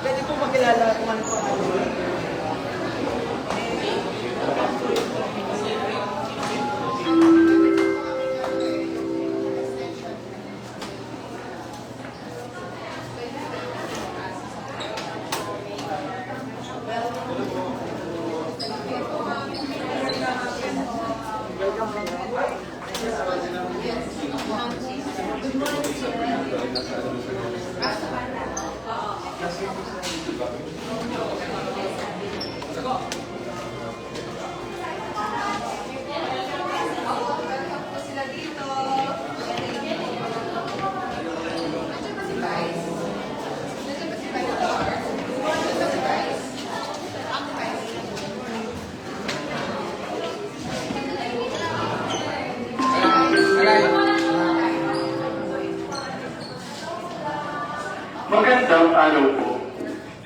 Pwede po makilala kung ano po. Magandang araw po.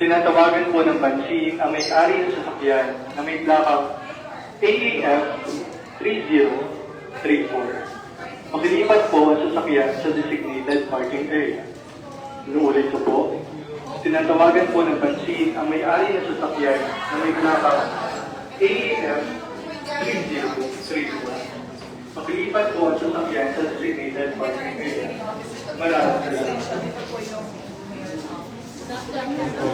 Tinatawagan po ng pansin ang may-ari ng sasakyan na may plaka AAF 3034. Makilipat po ang sasakyan sa designated parking area. Inuulit ko po. Tinatawagan po ng pansin ang may-ari ng sasakyan na may plaka AAF 3034. Makilipat po ang sasakyan sa designated parking area. Maraming salamat. Good afternoon po.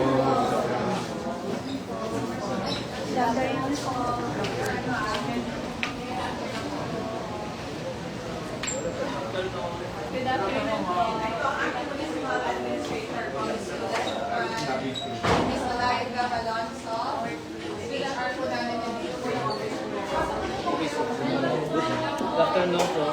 Ako po si mga administrator po, Miss Malaika Alonso. HR po namin yung dito po yung Good afternoon po.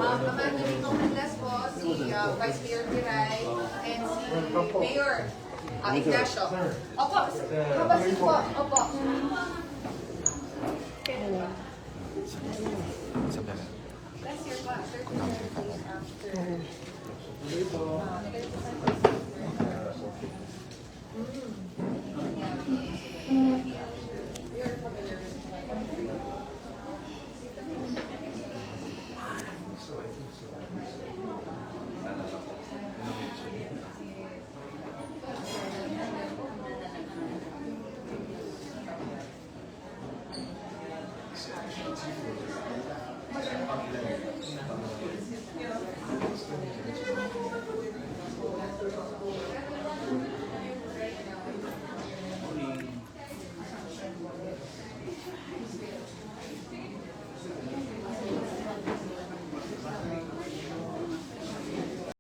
Amanda Nicolas po, si Vice Mayor Piray, and si Mayor Ignacio. Opo, kabasin po. Opo. That's your class.